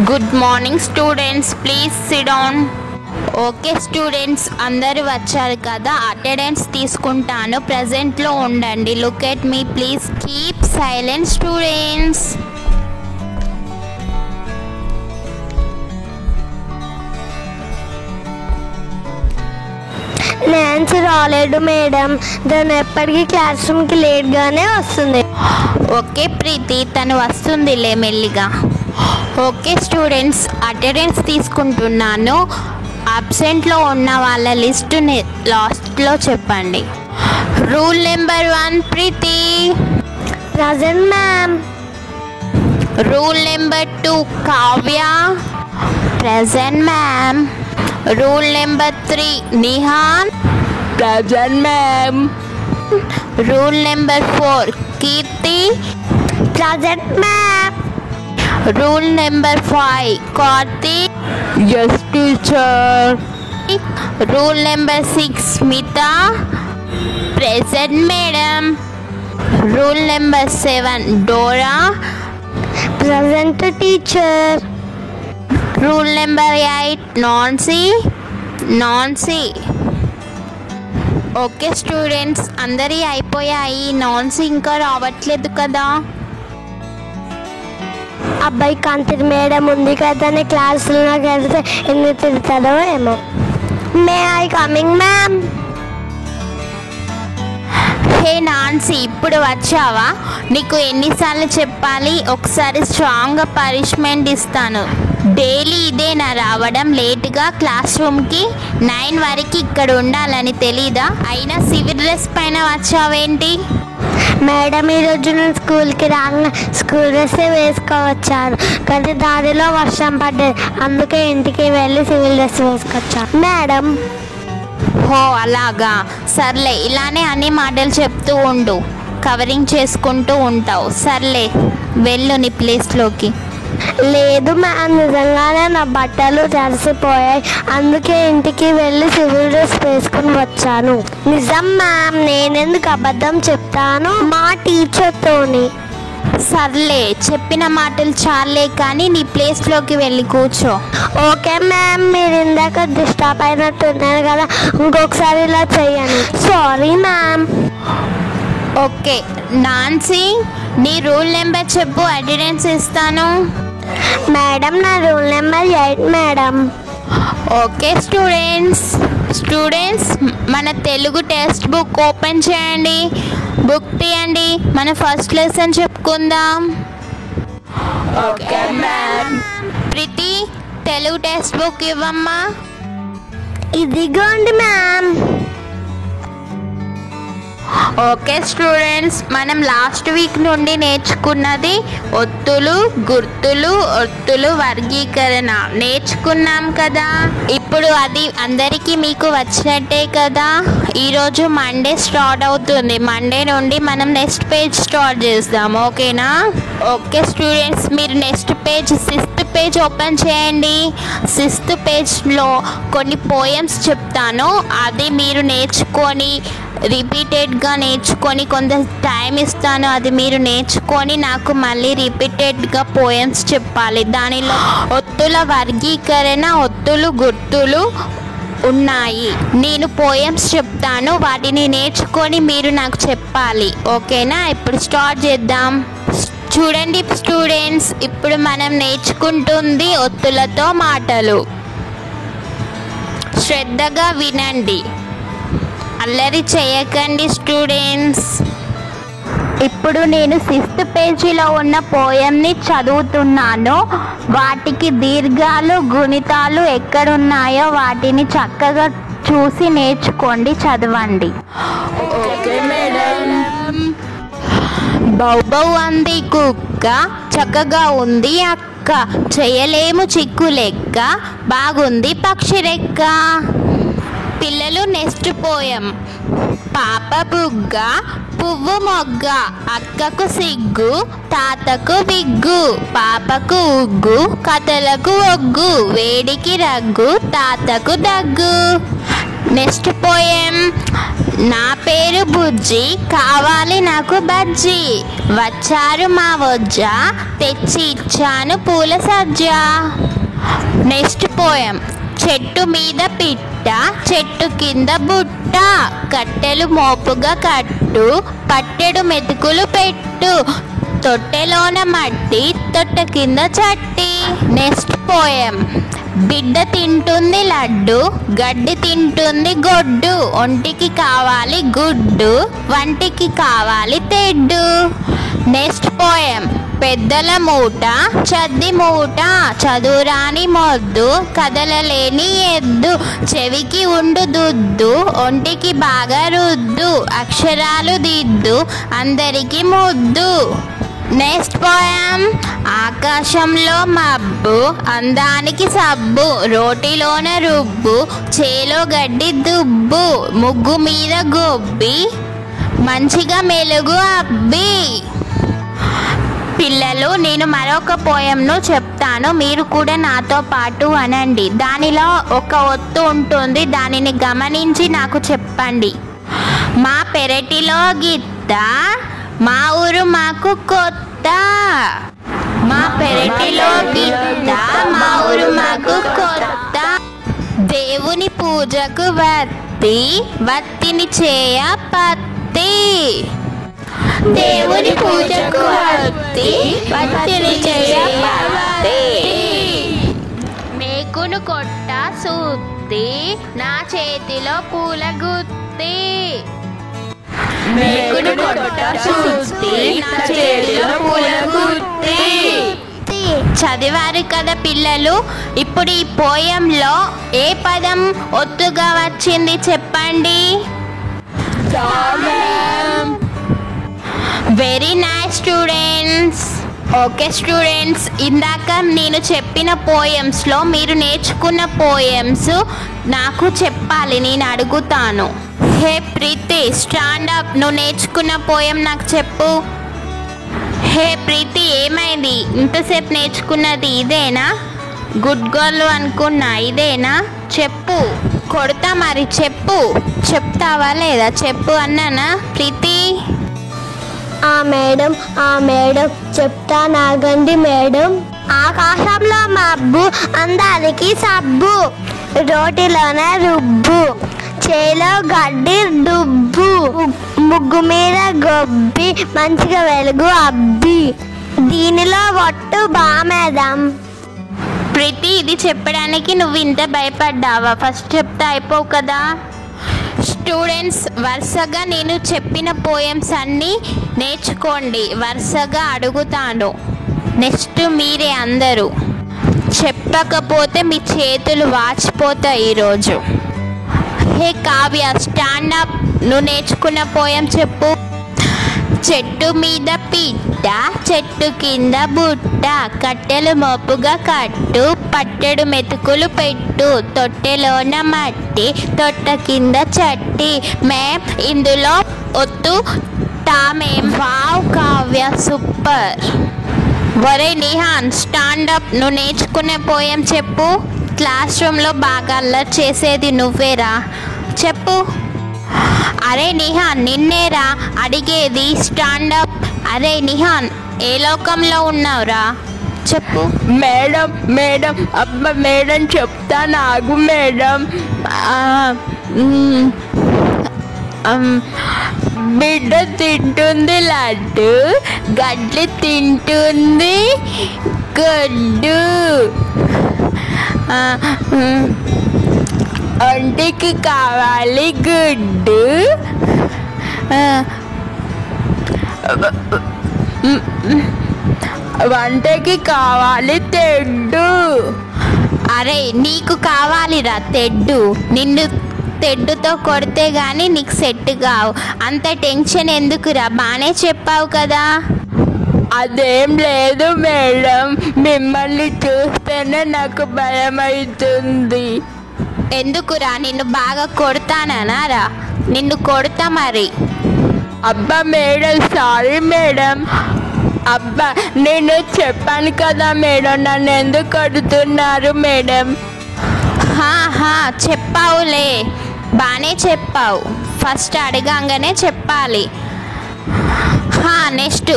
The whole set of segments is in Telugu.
Good morning students, please SIT down. Okay students, అందరు వచ్చారు కదా, అటెండెన్స్ తీసుకుంటాను. ప్రెజెంట్లో ఉండండి. Look at me, please keep silent students. Nancy రాలేదు మేడం. తను ఎప్పటికీ క్లాస్ రూమ్కి లేట్గానే వస్తుంది. ఓకే ప్రీతి, తను వస్తుందిలే మెల్లిగా. ఓకే స్టూడెంట్స్, అటెండెన్స్ తీసుకుంటున్నాను. అబ్సెంట్లో ఉన్న వాళ్ళ లిస్టుని లాస్ట్లో చెప్పండి. Roll number 1 Preethi. Present ma'am. Roll number 2 Kavya. Present ma'am. Roll number 3 Nihan. Present ma'am. Roll number 4 Keerthi. Present ma'am. Roll number 5 Karthik. Yes teacher. Roll number 6 Smitha. Present madam. Roll number 7 Dora. Present teacher. Roll number 8 Nancy. Okay students, అందరి అయిపోయాయి. నాన్సీ ఇంకా రావట్లేదు కదా. అబ్బాయి కాంతి మేడం ఉంది కదా, క్లాసులోకి వెళ్తే ఎన్ని తిడతాడో ఏమో. May I coming ma'am. Hey Nancy, ఇప్పుడు వచ్చావా? నీకు ఎన్నిసార్లు చెప్పాలి? ఒకసారి స్ట్రాంగ్గా పనిష్మెంట్ ఇస్తాను. డైలీ ఇదేనా రావడం లేటుగా క్లాస్ రూమ్కి? 9 వరకు ఇక్కడ ఉండాలని తెలీదా? అయినా సివిల్ డ్రెస్ పైన వచ్చావేంటి? మేడం, ఈరోజు నేను స్కూల్కి రాగా స్కూల్ డ్రెస్ వేసుకోవచ్చాను, కానీ దారిలో వర్షం పడ్డది, అందుకే ఇంటికి వెళ్ళి సివిల్ డ్రెస్ వేసుకొచ్చాను మేడం. హో అలాగా, సర్లే. ఇలానే అన్ని మాటలు చెప్తూ ఉండు, కవరింగ్ చేసుకుంటూ ఉంటావు. సర్లే, వెళ్ళు నీ ప్లేస్లోకి. లేదు మ్యామ్, నిజంగానే నా బట్టలు తడిసిపోయాయి, అందుకే ఇంటికి వెళ్ళి సివిల్ డ్రెస్ వేసుకుని వచ్చాను. నిజం మ్యామ్, నేనెందుకు అబద్ధం చెప్తాను మా టీచర్తోని. సర్లే, చెప్పిన మాటలు చాలే, కానీ నీ ప్లేస్లోకి వెళ్ళి కూర్చో. ఓకే మ్యామ్, మీరు ఇందాక డిస్టర్బ్ అయినట్టున్నారు కదా, ఇంకొకసారి ఇలా చెయ్యండి. Sorry ma'am. ఓకే నాన్సీ, నీ రూల్ నెంబర్ చెప్పు, అటెండెన్స్ ఇస్తాను. మేడం, నా roll number 8 madam. Okay students, మన తెలుగు టెక్స్ట్ బుక్ ఓపెన్ చేయండి. బుక్ తీయండి, మన ఫస్ట్ లెసన్ చెప్పుకుందాం. Okay ma'am. Preethi, Telugu textbook ఇవ్వమ్మా. ఇదిగోండి మ్యామ్. ఓకే స్టూడెంట్స్, మనం లాస్ట్ వీక్ నుండి నేర్చుకున్నది ఒత్తులు, గుర్తులు, ఒత్తులు వర్గీకరణ నేర్చుకున్నాం కదా. ఇప్పుడు అది అందరికీ మీకు వచ్చినట్టే కదా. ఈరోజు మండే స్టార్ట్ అవుతుంది. మండే నుండి మనం నెక్స్ట్ పేజ్ స్టార్ట్ చేద్దాం, ఓకేనా? ఓకే స్టూడెంట్స్, మీరు next page 6th page open చేయండి. 6th పేజ్లో కొన్ని పోయమ్స్ చెప్తాను, అది మీరు నేర్చుకొని రిపీటెడ్గా నేర్చుకొని, కొంత టైం ఇస్తాను, అది మీరు నేర్చుకొని నాకు మళ్ళీ రిపీటెడ్గా పోయమ్స్ చెప్పాలి. దానిలో ఒత్తుల వర్గీకరణ, ఒత్తులు, గుర్తులు ఉన్నాయి. నేను పోయమ్స్ చెప్తాను, వాటిని నేర్చుకొని మీరు నాకు చెప్పాలి, ఓకేనా? ఇప్పుడు స్టార్ట్ చేద్దాం. చూడండి స్టూడెంట్స్, ఇప్పుడు మనం నేర్చుకుంటుంది ఒత్తులతో మాటలు. శ్రద్ధగా వినండి, అల్లరి చేయకండి స్టూడెంట్స్. ఇప్పుడు నేను 6th పేజీలో ఉన్న పోయంని చదువుతున్నాను. వాటికి దీర్ఘాలు, గుణితాలు ఎక్కడున్నాయో వాటిని చక్కగా చూసి నేర్చుకోండి, చదవండి. Okay madam. బౌబౌ అంది కుక్క, చక్కగా ఉంది అక్క, చేయలేము చిక్కు లెక్క, బాగుంది పక్షి రెక్క. పిల్లలు, నెక్స్ట్ పోయం. పాప బుగ్గ, పువ్వు మొగ్గ, అక్కకు సిగ్గు, తాతకు విగ్గు, పాపకు ఉగ్గు, కథలకు ఒగ్గు, వేడికి రగ్గు, తాతకు దగ్గు. Next poem. నా పేరు బుజ్జి, కావాలి నాకు బజ్జీ. వచ్చారు మా వజ్జ, తెచ్చి ఇచ్చాను పూల సజ్జ. Next poem. చెట్టు మీద పిట్ట, చెట్టు కింద బుట్ట, కట్టెలు మోపుగా కట్టు, పట్టెడు మెతుకులు పెట్టు, తొట్టెలోన మట్టి, తొట్ట కింద చట్టి. Next poem. బిడ్డ తింటుంది లడ్డు, గడ్డి తింటుంది గొడ్డు, ఒంటికి కావాలి గుడ్డు, వంటికి కావాలి తెడ్డు. Next poem. పెద్దల మూట, చద్ది మూట, చదువురాని మొద్దు, కదలలేని ఎద్దు, చెవికి ఉండు దుద్దు, ఒంటికి బాగా రుద్దు, అక్షరాలు దిద్దు, అందరికి ముద్దు. Next poem. ఆకాశంలో మబ్బు, అందానికి సబ్బు, రోటిలోన రుబ్బు, చేలో గడ్డి దుబ్బు, ముగ్గు మీద గొబ్బి, మంచిగా మెలుగు అబ్బి. పిల్లలు, నేను మరొక పోయంను చెప్తాను, మీరు కూడా నాతో పాటు అనండి. దానిలో ఒక ఒత్తు ఉంటుంది, దానిని గమనించి నాకు చెప్పండి. మా పెరటిలో గిత్త, మా ఊరు మాకు కొత్త. మా పెరటిలో గిత్త, మా ఊరు మాకు కొత్త. దేవుని పూజకు వత్తి, వత్తిని చేయ పత్తి. దేవుని పూజకు వత్తి, వత్తిని చేయ పత్తి. మేకును కొట్ట సూత్తి, నా చేతిలో పూల గుత్తి. మేకును కొట్ట సూత్తి, నా చేతిలో పూల గుత్తి. చదివారు కదా పిల్లలు. ఇప్పుడు ఈ పోయంలో ఏ పదం ఒత్తుగా వచ్చింది చెప్పండి. Very nice students. Okay students, ఇందాక నేను చెప్పిన పోయమ్స్లో మీరు నేర్చుకున్న పోయమ్స్ నాకు చెప్పాలి, నేను అడుగుతాను. హే ప్రీతి, స్టాండ్ అప్. నువ్వు నేర్చుకున్న పోయం నాకు చెప్పు. హే ప్రీతి, ఏమైంది? ఇంతసేపు నేర్చుకున్నది ఇదేనా? గుడ్ గర్ల్ అనుకున్నా, ఇదేనా? చెప్పు. కొడతా మరి, చెప్పు. చెప్తావా లేదా? చెప్పు అన్నానా ప్రీతి? మేడం చెప్తా, నాగండి మేడం. ఆకాశంలో మబ్బు, అందానికి సబ్బు, రోటిలోనే రుబ్బు, చేలో గడ్డి దుబ్బు, ముగ్గు మీద గొబ్బి, మంచిగా వెలుగు అబ్బి. దీనిలో ఒట్టు బామేదాం. ప్రీతి, ఇది చెప్పడానికి నువ్వు ఇంత భయపడ్డావా? ఫస్ట్ చెప్తే అయిపోవు కదా. స్టూడెంట్స్, వరుసగా నేను చెప్పిన పోయమ్స్ అన్నీ నేర్చుకోండి. వరుసగా అడుగుతాను. నెక్స్ట్ మీరే అందరూ. చెప్పకపోతే మీ చేతులు వాచిపోతాయి ఈరోజు. హే కావ్య, స్టాండ్ అప్. నువ్వు నేర్చుకున్న పోయం చెప్పు. చెట్టు మీద పిట్ట, చెట్టు కింద బుట్ట, కట్టెలు మోపుగా కట్టు, పట్టెడు మెతుకులు పెట్టు, తొట్టెలోన మట్టి, తొట్ట కింద చట్టి. మేం ఇందులో ఒత్తు తామేం. Wow Kavya, super. వరే నిహాన్, స్టాండ్ అప్. నువ్వు నేర్చుకునే పోయం చెప్పు. క్లాస్ రూమ్లో బాగా అల్లరి చేసేది నువ్వేరా, చెప్పు. అరే నిహాన్, నిన్నేరా అడిగేది. Stand up. అరే నిహాన్, ఏ లోకంలో ఉన్నావురా, చెప్పు. మేడం అబ్బా మేడం చెప్తా, నాగు మేడం. బిడ్డ తింటుంది లడ్డు, గడ్డి తింటుంది గడ్డు, ఒంటికి కావాలి గుడ్డు, వంటకి కావాలి తెడ్డు. అరే నీకు కావాలిరా తెడ్డు. నిన్ను తెడ్డుతో కొడితే గానీ నీకు సెట్ కావు. అంత టెన్షన్ ఎందుకురా, బాగానే చెప్పావు కదా. అదేం లేదు మేడం, మిమ్మల్ని చూస్తేనే నాకు భయం అవుతుంది. ఎందుకురా, నిన్ను బాగా కొడతానరా? నిన్ను కొడతా మరి. అబ్బా మేడం, సారీ మేడం. అబ్బా నేను చెప్పాను కదా మేడం, నన్ను ఎందుకు కొడుతున్నారు మేడం? చెప్పావులే, బాగానే చెప్పావు. ఫస్ట్ అడగంగానే చెప్పాలి. నెక్స్ట్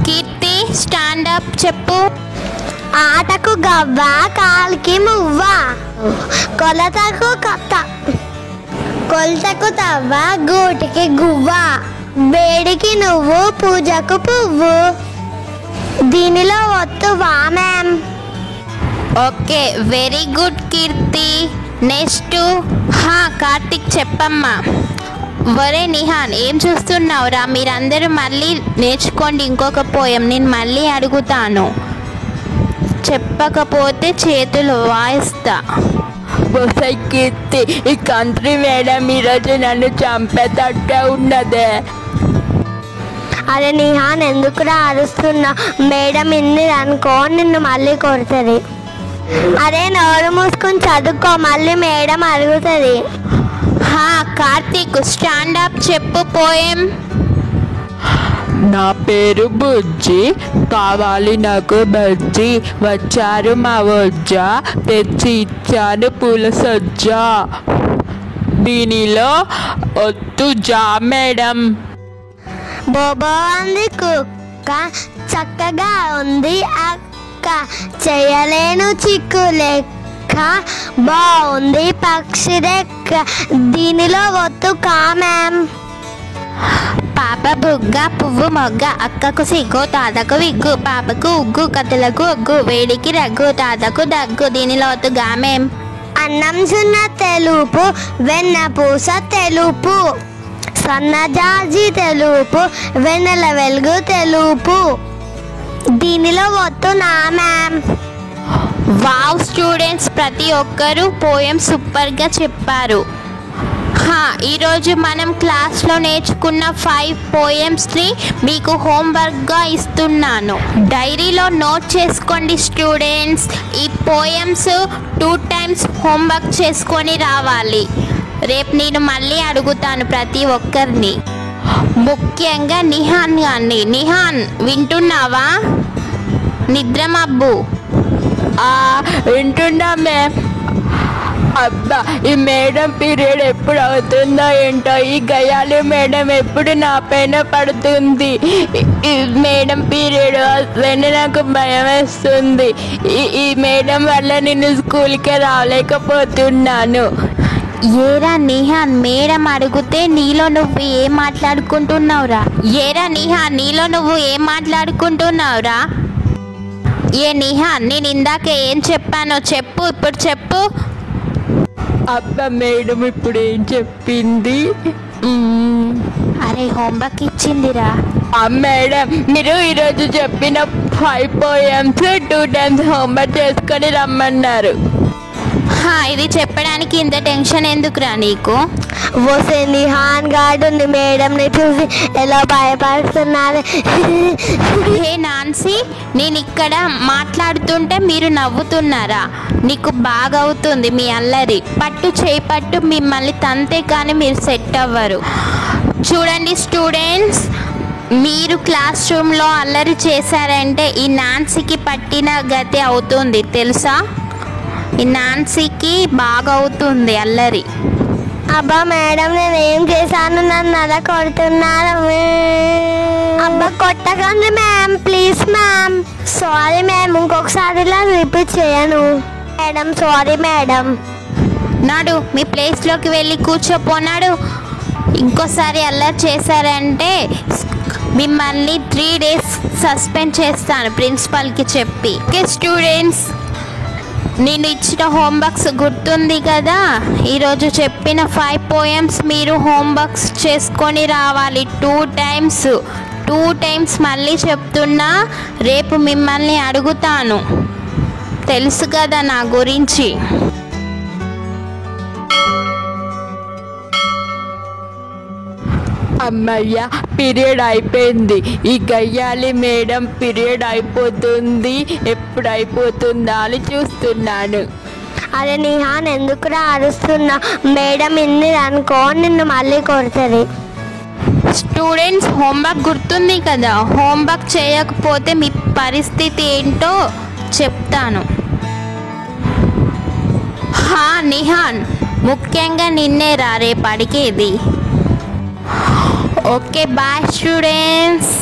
కీర్తి స్టాండప్ చెప్పు. ఆటకు గవ్వ, కాలికి మువ్వ, కొలతకు కొలతకు తవ్వ, గూటికి గువ్వ, వేడికి నువ్వు, పూజకు పువ్వు, దీనిలో ఒత్తువా మ్యామ్. ఓకే, వెరీ గుడ్ కీర్తి. నెక్స్ట్ కార్తిక్ చెప్పమ్మా. ఒరే నిహాన్, ఏం చూస్తున్నావురా? మీరందరూ మళ్ళీ నేర్చుకోండి ఇంకొక పోయం. నేను మళ్ళీ అడుగుతాను, చెప్పకపోతే చేతులు వాయిస్తా. బొసై కీర్తి, ఈ కంట్రీ మేడం ఈరోజు నన్ను చంపేటట్టే ఉన్నదే. అరే నిహాన్, ఎందుకురా అరుస్తున్నా? మేడం ఇన్ని అనుకో, నిన్ను మళ్ళీ కొడుతుంది. అరే నోరు మూసుకొని చదువుకో, మళ్ళీ మేడం అడుగుతుంది. కార్తీక్ స్టాండప్ చెప్పు పోయం. నా పేరు బుజ్జి, కావాలి నాకు బజ్జి, వచ్చారు మా వజ్జ, తెచ్చి ఇచ్చాను పూల సజ్జ, దీనిలో ఒత్తు జా మేడం. బోబో అంది కుక్క, చక్కగా ఉంది అక్క, చేయలేను చిక్కు లెక్క, బాగుంది పక్షి రెక్క, దీనిలో ఒత్తు కా మ్యామ్. పాప బుగ్గ, పువ్వు మొగ్గ, అక్కకు సిగ్గు, తాతకు విగ్గు, పాపకు ఉగ్గు, కత్తులకు ఒగ్గు, వేడికి రగ్గు, తాతకు దగ్గు, దీనిలో ఒత్తుగా మేం. అన్నం సున్న తెలుపు, వెన్న పూస తెలుపు, సన్నజాజి తెలుపు, వెన్నెల వెలుగు తెలుపు, దీనిలో ఒత్తు నా మ్యామ్. వావ్ స్టూడెంట్స్, ప్రతి ఒక్కరూ పోయం సూపర్గా చెప్పారు. ఈరోజు మనం క్లాస్లో నేర్చుకున్న 5 పోయమ్స్ని మీకు హోంవర్క్గా ఇస్తున్నాను. డైరీలో నోట్ చేసుకోండి స్టూడెంట్స్. ఈ పోయమ్స్ 2 times హోంవర్క్ చేసుకొని రావాలి. రేపు నేను మళ్ళీ అడుగుతాను ప్రతి ఒక్కరిని, ముఖ్యంగా నిహాన్ గారిని. నిహాన్, వింటున్నావా? నిద్రమబ్బు. వింటున్నా మ్యామ్. అబ్బా, ఈ మేడం పీరియడ్ ఎప్పుడు అవుతుందో ఏంటో, ఈ గయాలి మేడం ఎప్పుడు నా పైన పడుతుంది. ఈ మేడం పీరియడ్ వస్తేనే నాకు భయం వేస్తుంది. ఈ మేడం వల్ల నేను స్కూల్కే రాలేకపోతున్నాను. ఏరా నిహాన్, మేడం అడిగితే నీలో నువ్వు ఏం మాట్లాడుకుంటున్నావురా? ఏరా నిహాన్, నీలో నువ్వు ఏం మాట్లాడుకుంటున్నావురా? ఏ నిహాన్, నేను ఇందాక ఏం చెప్పానో చెప్పు, ఇప్పుడు చెప్పు. అబ్బా, మేడం ఇప్పుడు ఏం చెప్పింది? అరే హోంవర్క్ ఇచ్చిందిరా. మేడం, మీరు ఈరోజు చెప్పిన 5 పోయమ్స్ 2 times హోంవర్క్ చేసుకొని రమ్మన్నారు. ఇది చెప్పడానికి ఇంత టెన్షన్ ఎందుకురా నీకు? ఓసే నిహాన్ గాడు మేడంని చూసి ఎలా భయపడుతున్నారు. హే నాన్సీ, నేను ఇక్కడ మాట్లాడుతుంటే మీరు నవ్వుతున్నారా? నీకు బాగా అవుతుంది మీ అల్లరి. పట్టు చేయి పట్టు, మిమ్మల్ని తంతే కానీ మీరు సెట్ అవ్వరు. చూడండి స్టూడెంట్స్, మీరు క్లాస్ రూమ్లో అల్లరి చేశారంటే ఈ నాన్సీకి పట్టిన గతి అవుతుంది తెలుసా? ఈ నాన్సీకి బాగా అవుతుంది అల్లరి. అబ్బా మేడం, నేను ఏం చేశాను? నన్ను అలా కొడుతున్నారు. అబ్బా కొట్టకండి ma'am, please ma'am. Sorry ma'am, ఇంకొకసారి ఇలా రిపీట్ చేయను. Madam sorry madam. నాడు మీ ప్లేస్లోకి వెళ్ళి కూర్చోపోనాడు. ఇంకోసారి అల్లరి చేశారంటే మిమ్మల్ని 3 days సస్పెండ్ చేస్తాను ప్రిన్సిపల్కి చెప్పి. ఓకే స్టూడెంట్స్, నేను ఇచ్చిన హోంవర్క్స్ గుర్తుంది కదా? ఈరోజు చెప్పిన 5 పోయమ్స్ మీరు హోంవర్క్స్ చేసుకొని రావాలి 2 times. మళ్ళీ చెప్తున్నా, రేపు మిమ్మల్ని అడుగుతాను. తెలుసు కదా నా గురించి. అమ్మయ్య, పీరియడ్ అయిపోయింది. ఈ గయ్యాలి మేడం పీరియడ్ అయిపోతుంది, ఎప్పుడు అయిపోతుందా అని చూస్తున్నాను. అరే నిహాన్, ఎందుకురా అరుస్తున్నా? మేడం ఇన్ని అనుకో, నిన్ను మళ్ళీ కొడుతుంది. స్టూడెంట్స్, హోంవర్క్ గుర్తుంది కదా? హోంవర్క్ చేయకపోతే మీ పరిస్థితి ఏంటో చెప్తాను. నిహాన్, ముఖ్యంగా నిన్నే రేపు అడిగేది. Okay bye students.